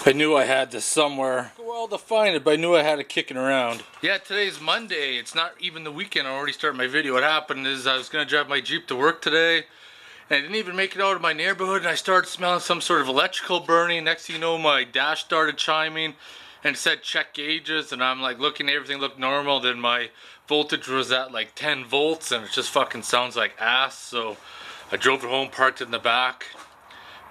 I knew I had this somewhere. Well defined it, but I knew I had it kicking around. Yeah, today's Monday. It's not even the weekend. I already started my video. What happened is I was gonna drive my Jeep to work today, and I didn't even make it out of my neighborhood, and I started smelling some sort of electrical burning. Next thing you know, my dash started chiming, and it said check gauges, and I'm like looking, everything looked normal. Then my voltage was at like 10 volts, and it just fucking sounds like ass. So I drove it home, parked it in the back.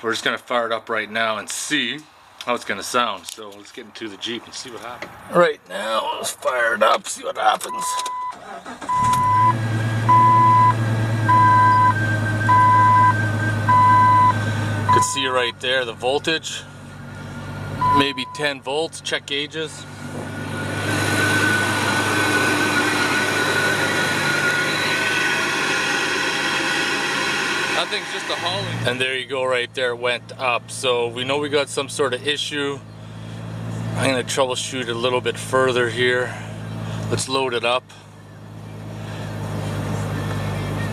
We're just gonna fire it up right now and see how it's gonna sound. So let's get into the Jeep and see what happens. Right now, let's fire it up, see what happens. You can see right there the voltage, maybe 10 volts, check gauges. I think it's just a hauling. And there you go, right there, it went up. So we know we got some sort of issue. I'm gonna troubleshoot a little bit further here. Let's load it up.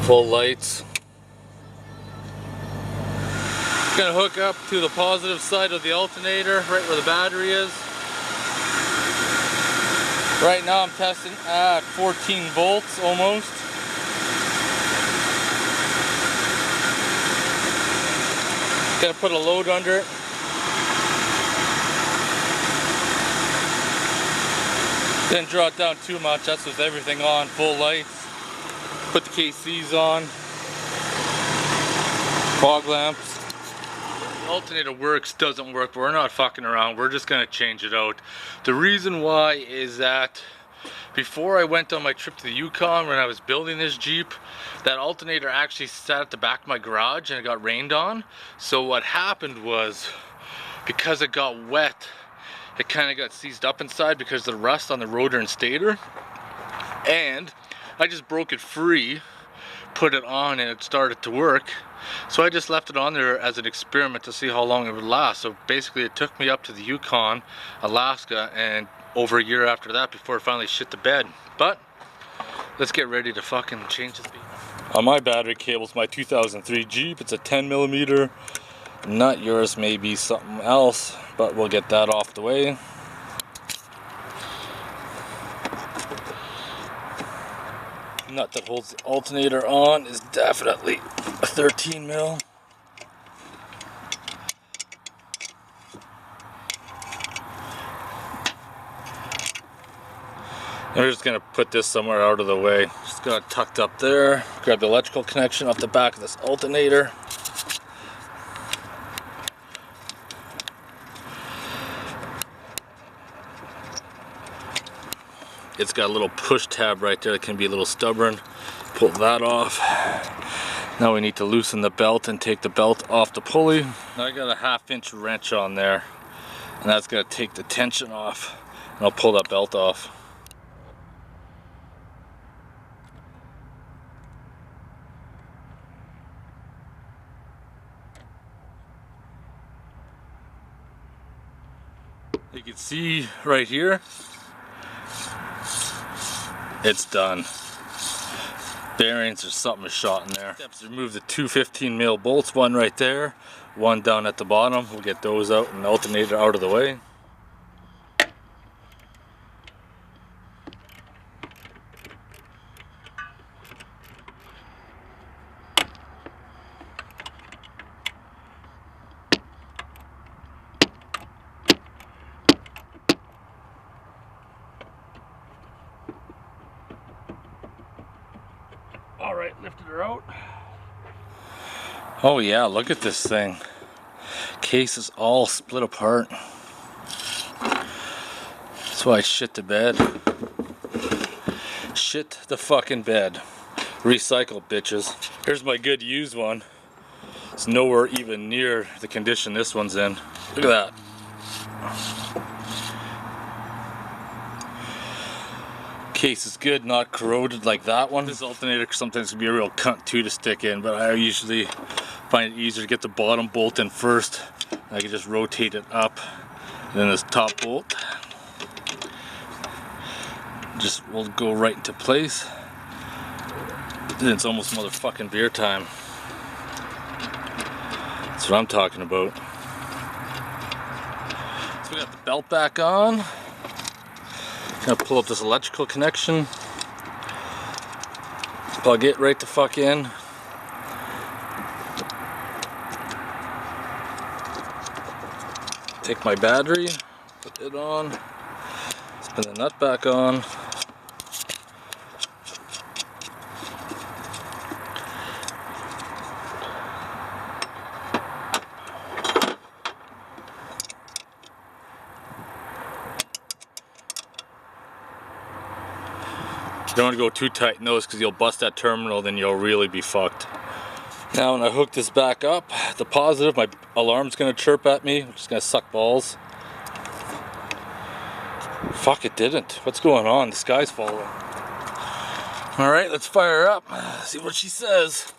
Full lights. Gonna hook up to the positive side of the alternator, right where the battery is. Right now I'm testing at 14 volts almost. Gonna put a load under it. Didn't draw it down too much, that's with everything on, full lights. Put the KCs on. Fog lamps. The alternator works, doesn't work, but we're not fucking around. We're just gonna change it out. The reason why is that before I went on my trip to the Yukon, when I was building this Jeep, that alternator actually sat at the back of my garage and it got rained on. So what happened was, because it got wet, it kind of got seized up inside because of the rust on the rotor and stator. And I just broke it free, put it on, and it started to work. So I just left it on there as an experiment to see how long it would last. So basically it took me up to the Yukon, Alaska, and over a year after that before it finally shit the bed. But let's get ready to fucking change this beat. On my battery cables, my 2003 Jeep, it's a 10mm. Not yours, maybe something else, but we'll get that off the way. Nut that holds the alternator on is definitely a 13mm. And we're just gonna put this somewhere out of the way. Just got it tucked up there. Grab the electrical connection off the back of this alternator. It's got a little push tab right there that can be a little stubborn. Pull that off. Now we need to loosen the belt and take the belt off the pulley. Now I got a 1/2" wrench on there, and that's gonna take the tension off, and I'll pull that belt off. You can see right here, it's done. Bearings or something is shot in there. Steps to remove the two 15mm bolts, one right there, one down at the bottom. We'll get those out and the alternator out of the way. Alright, lifted her out. Oh yeah, look at this thing. Case is all split apart. That's why I shit the bed. Shit the fucking bed. Recycle, bitches. Here's my good used one. It's nowhere even near the condition this one's in. Look at that. Case is good, not corroded like that one. This alternator sometimes can be a real cunt too to stick in, but I usually find it easier to get the bottom bolt in first. I can just rotate it up, and then this top bolt just will go right into place. And it's almost motherfucking beer time. That's what I'm talking about. We got the belt back on. Gonna pull up this electrical connection. Plug it right the fuck in. Take my battery, put it on, spin the nut back on. You don't want to go too tight in those because you'll bust that terminal, then you'll really be fucked. Now when I hook this back up, the positive, my alarm's gonna chirp at me, which is gonna suck balls. Fuck, it didn't. What's going on? The sky's falling. Alright, let's fire her up, see what she says.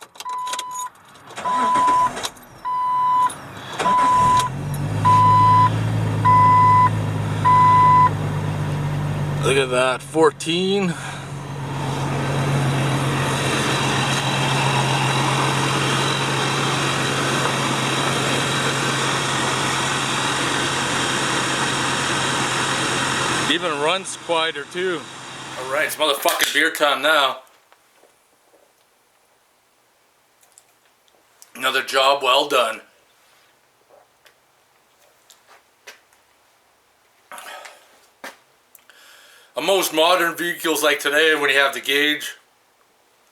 Look at that, 14. Even runs quieter too. Alright, it's motherfucking beer time now. Another job well done. On most modern vehicles like today, when you have the gauge,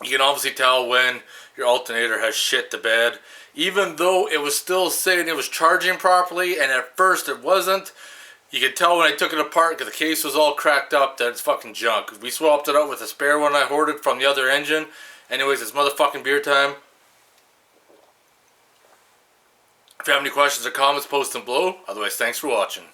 you can obviously tell when your alternator has shit the bed. Even though it was still saying it was charging properly, and at first it wasn't, you could tell when I took it apart because the case was all cracked up that it's fucking junk. We swapped it out with a spare one I ordered from the other engine. Anyways, it's motherfucking beer time. If you have any questions or comments, post them below. Otherwise, thanks for watching.